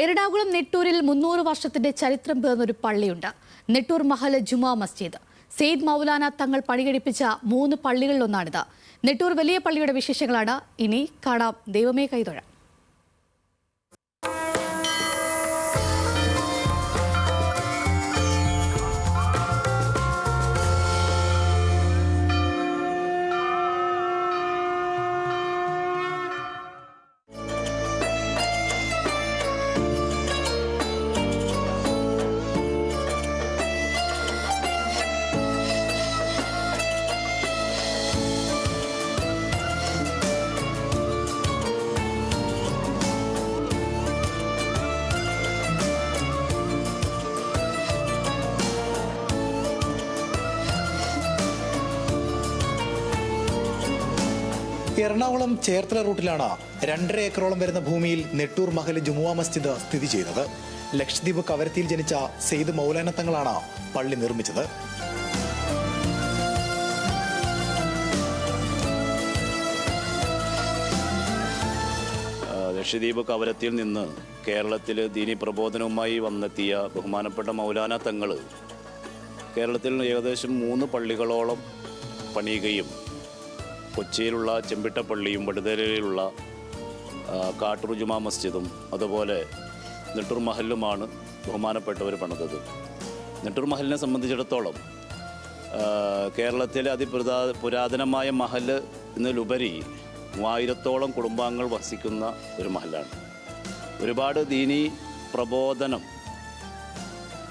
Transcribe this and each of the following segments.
എറണാകുളം നെട്ടൂരിൽ 300 വർഷത്തിന്റെ ചരിത്രം പേർന്നൊരു പള്ളിയുണ്ട്. നെട്ടൂർ മഹൽ ജുമാ മസ്ജിദ്. സെയ്ദ് മൗലാന തങ്ങൾ പണികഴിപ്പിച്ച 3 പള്ളികളിലൊന്നാണിത്. നെട്ടൂർ വലിയ പള്ളിയുടെ വിശേഷങ്ങളാണ് ഇനി കാണാം. ദൈവമേ കൈതൊഴാം. എറണാകുളം ചേർത്തല റൂട്ടിലാണ് 2.5 ഏക്കറോളം വരുന്ന ഭൂമിയിൽ നെട്ടൂർ മഹൽ ജുമുഅ മസ്ജിദ് സ്ഥിതി ചെയ്യുന്നത്. ലക്ഷദ്വീപ് കവരത്തിയിൽ ജനിച്ച സെയ്ദ് മൗലാന തങ്ങളാണ് പള്ളി നിർമ്മിച്ചത്. ലക്ഷദ്വീപ് കവരത്തിയിൽ നിന്ന് കേരളത്തിൽ ദീനി പ്രബോധനവുമായി വന്നെത്തിയ ബഹുമാനപ്പെട്ട മൗലാന തങ്ങൾ കേരളത്തിൽ ഏകദേശം 3 പള്ളികളോളം പണിയുകയും കൊച്ചിയിലുള്ള ചെമ്പിട്ടപ്പള്ളിയും വടുതലയിലുള്ള കാട്ടൂർ ജുമാ മസ്ജിദും അതുപോലെ നെട്ടൂർ മഹലുമാണ് ബഹുമാനപ്പെട്ടവർ പണിതത്. നെട്ടൂർ മഹലിനെ സംബന്ധിച്ചിടത്തോളം കേരളത്തിലെ പുരാതനമായ മഹൽ എന്നതിലുപരി 3000-ഓളം കുടുംബാംഗങ്ങൾ വസിക്കുന്ന ഒരു മഹലാണ്. ഒരുപാട് ദീനി പ്രബോധനം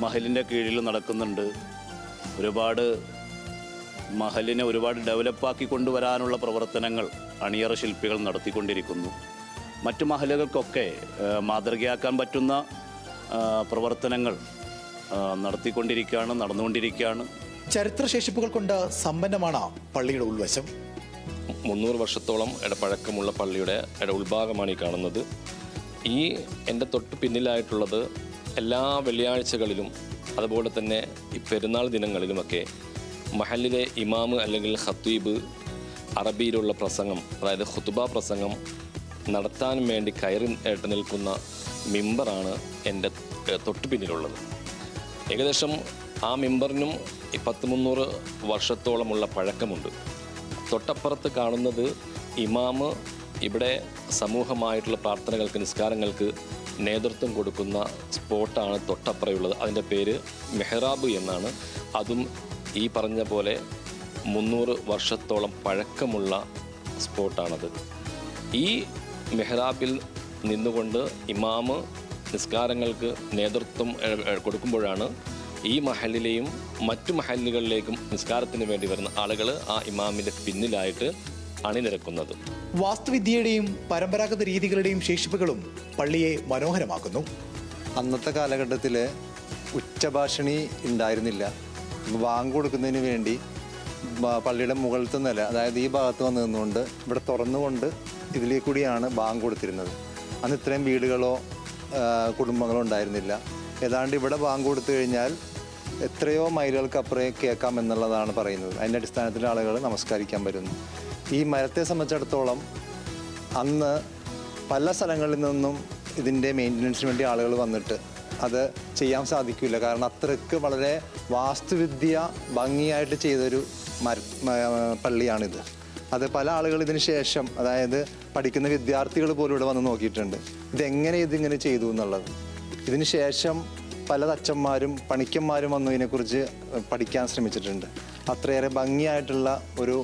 മഹലിൻ്റെ കീഴിൽ നടക്കുന്നുണ്ട്. മഹലിനെ ഒരുപാട് ഡെവലപ്പാക്കി കൊണ്ടുവരാനുള്ള പ്രവർത്തനങ്ങൾ അണിയറ ശില്പികൾ നടത്തിക്കൊണ്ടിരിക്കുന്നു. മറ്റു മഹലുകൾക്കൊക്കെ മാതൃകയാക്കാൻ പറ്റുന്ന പ്രവർത്തനങ്ങൾ നടന്നുകൊണ്ടിരിക്കുകയാണ്. ചരിത്രശേഷിപ്പുകൾ കൊണ്ട് സമ്പന്നമാണ് പള്ളിയുടെ ഉൾവശം. 300 വർഷത്തോളം പഴക്കമുള്ള പള്ളിയുടെ ഉൾഭാഗമാണ് ഈ കാണുന്നത്. ഈ എൻ്റെ തൊട്ട് പിന്നിലായിട്ടുള്ളത് എല്ലാ വെള്ളിയാഴ്ചകളിലും അതുപോലെ തന്നെ ഈ പെരുന്നാൾ ദിനങ്ങളിലുമൊക്കെ മഹലിലെ ഇമാമ് അല്ലെങ്കിൽ ഖത്തീബ് അറബിയിലുള്ള പ്രസംഗം, അതായത് ഖുതുബ പ്രസംഗം നടത്താൻ വേണ്ടി കയറി നിൽക്കുന്ന മിമ്പറാണ് എൻ്റെ തൊട്ട് പിന്നിലുള്ളത്. ഏകദേശം ആ മിമ്പറിനും 300 വർഷത്തോളമുള്ള പഴക്കമുണ്ട്. തൊട്ടപ്പുറത്ത് കാണുന്നത് ഇമാമ് ഇവിടെ സമൂഹമായിട്ടുള്ള പ്രാർത്ഥനകൾക്ക്, നിസ്കാരങ്ങൾക്ക് നേതൃത്വം കൊടുക്കുന്ന സ്പോട്ടാണ് തൊട്ടപ്പുറയുള്ളത്. അതിൻ്റെ പേര് മെഹ്റാബ് എന്നാണ്. അതും ഈ പറഞ്ഞ പോലെ 300 വർഷത്തോളം പഴക്കമുള്ള സ്പോട്ടാണത്. ഈ മെഹ്റാബിൽ നിന്നുകൊണ്ട് ഇമാമ് നിസ്കാരങ്ങൾക്ക് നേതൃത്വം കൊടുക്കുമ്പോഴാണ് ഈ മഹലിലെയും മറ്റു മഹലുകളിലേക്കും നിസ്കാരത്തിന് വേണ്ടി വരുന്ന ആളുകൾ ആ ഇമാമിൻ്റെ പിന്നിലായിട്ട് അണിനിരക്കുന്നത്. വാസ്തുവിദ്യയുടെയും പരമ്പരാഗത രീതികളുടെയും ശേഷിപ്പുകളും പള്ളിയെ മനോഹരമാക്കുന്നു. അന്നത്തെ കാലഘട്ടത്തിൽ ഉച്ചഭാഷണി ഉണ്ടായിരുന്നില്ല. ബാങ്ക് കൊടുക്കുന്നതിന് വേണ്ടി പള്ളിയുടെ മുകളിലത്തെ നില, അതായത് ഈ ഭാഗത്ത് വന്ന് നിന്നുകൊണ്ട് ഇവിടെ തുറന്നുകൊണ്ട് ഇതിലേക്ക് കൂടിയാണ് ബാങ്ക് കൊടുത്തിരുന്നത്. അന്ന് ഇത്രയും വീടുകളോ കുടുംബങ്ങളോ ഉണ്ടായിരുന്നില്ല. ഏതാണ്ട് ഇവിടെ ബാങ്ക് കൊടുത്തു കഴിഞ്ഞാൽ എത്രയോ മൈലുകൾക്ക് അപ്പുറം കേൾക്കാം എന്നുള്ളതാണ് പറയുന്നത്. അതിൻ്റെ അടിസ്ഥാനത്തിൽ ആളുകൾ നമസ്കരിക്കാൻ വരുന്നു. ഈ മരത്തെ സംബന്ധിച്ചിടത്തോളം അന്ന് പല സ്ഥലങ്ങളിൽ നിന്നും ഇതിൻ്റെ മെയിൻ്റനൻസിന് വേണ്ടി ആളുകൾ വന്നിട്ട് അത് ചെയ്യാൻ സാധിക്കില്ല. കാരണം അത്രയ്ക്ക് വളരെ വാസ്തുവിദ്യ ഭംഗിയായിട്ട് ചെയ്തൊരു പള്ളിയാണിത്. അത് പല ആളുകൾ ഇതിന് ശേഷം, അതായത് പഠിക്കുന്ന വിദ്യാർത്ഥികൾ പോലും ഇവിടെ വന്ന് നോക്കിയിട്ടുണ്ട് ഇതിങ്ങനെ ചെയ്തു എന്നുള്ളത്. ഇതിന് ശേഷം പല തച്ചന്മാരും പണിക്കന്മാരും വന്നു ഇതിനെക്കുറിച്ച് പഠിക്കാൻ ശ്രമിച്ചിട്ടുണ്ട്. അത്രയേറെ ഭംഗിയായിട്ടുള്ള ഒരു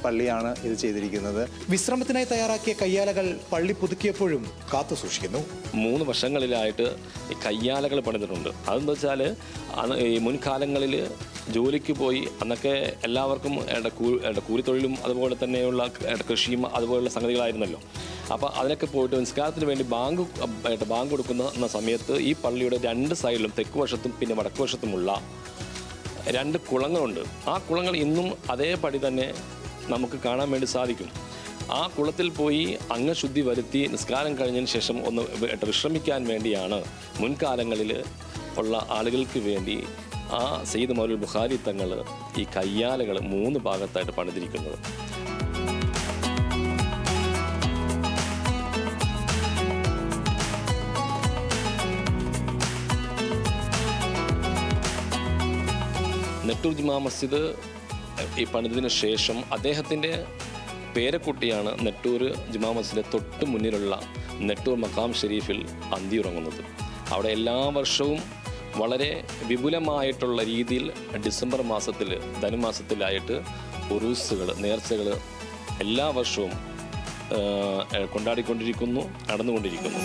പള്ളിയാണ് ഇത് ചെയ്തിരിക്കുന്നത്. വിശ്രമത്തിനായി തയ്യാറാക്കിയ കയ്യാലകൾ പള്ളി പുതുക്കിയപ്പോഴും കാത്തു സൂക്ഷിക്കുന്നു. 3 വർഷങ്ങളിലായിട്ട് ഈ കയ്യാലകൾ പണിതിട്ടുണ്ട്. അതെന്താ വെച്ചാൽ ഈ മുൻകാലങ്ങളിൽ ജോലിക്ക് പോയി അന്നൊക്കെ എല്ലാവർക്കും കൂലിത്തൊഴിലും അതുപോലെ തന്നെയുള്ള കൃഷിയും അതുപോലുള്ള സംഗതികളായിരുന്നല്ലോ. അപ്പോൾ അതിനൊക്കെ പോയിട്ട് നിസ്കാരത്തിന് വേണ്ടി ബാങ്ക് കൊടുക്കുന്ന സമയത്ത് ഈ പള്ളിയുടെ 2 സൈഡിലും തെക്ക് വശത്തും പിന്നെ വടക്ക് വശത്തുമുള്ള 2 കുളങ്ങളുണ്ട്. ആ കുളങ്ങൾ ഇന്നും അതേപടി തന്നെ നമുക്ക് കാണാൻ വേണ്ടി സാധിക്കും. ആ കുളത്തിൽ പോയി അംഗശുദ്ധി വരുത്തി നിസ്കാരം കഴിഞ്ഞതിന് ശേഷം ഒന്ന് വിശ്രമിക്കാൻ വേണ്ടിയാണ് മുൻകാലങ്ങളിൽ ഉള്ള ആളുകൾക്ക് വേണ്ടി ആ സയ്യിദ് മൗലവി ബുഖാരി തങ്ങൾ ഈ കയ്യാലകൾ 3 ഭാഗത്തായിട്ട് പണിതിരിക്കുന്നത്. നെട്ടൂർ ജുമാ മസ്ജിദ് ഈ പണിതിന് ശേഷം അദ്ദേഹത്തിൻ്റെ പേരക്കുട്ടിയാണ് നെട്ടൂർ ജുമാ മസ്ജിദിൻ്റെ തൊട്ട് മുന്നിലുള്ള നെട്ടൂർ മക്കാം ഷെരീഫിൽ അന്തിയുറങ്ങുന്നത്. അവിടെ എല്ലാ വർഷവും വളരെ വിപുലമായിട്ടുള്ള രീതിയിൽ ഡിസംബർ മാസത്തിൽ ധനുമാസത്തിലായിട്ട് ഉറൂസുകൾ നേർച്ചകൾ എല്ലാ വർഷവും കൊണ്ടാടിക്കൊണ്ടിരിക്കുന്നു, നടന്നുകൊണ്ടിരിക്കുന്നു.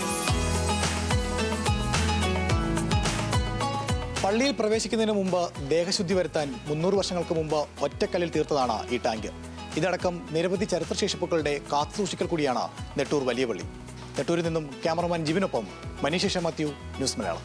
പള്ളിയിൽ പ്രവേശിക്കുന്നതിന് മുമ്പ് ദേഹശുദ്ധി വരുത്താൻ 300 വർഷങ്ങൾക്ക് മുമ്പ് ഒറ്റക്കല്ലിൽ തീർത്തതാണ് ഈ ടാങ്ക്. ഇതടക്കം നിരവധി ചരിത്രശേഷിപ്പുകളുടെ കാത്തുസൂക്ഷിക്കൽ കൂടിയാണ് നെട്ടൂർ വലിയ പള്ളി. നെട്ടൂരിൽ നിന്നും ക്യാമറമാൻ ജിബിനൊപ്പം മനീഷ് മാത്യു, ന്യൂസ് മലയാളം.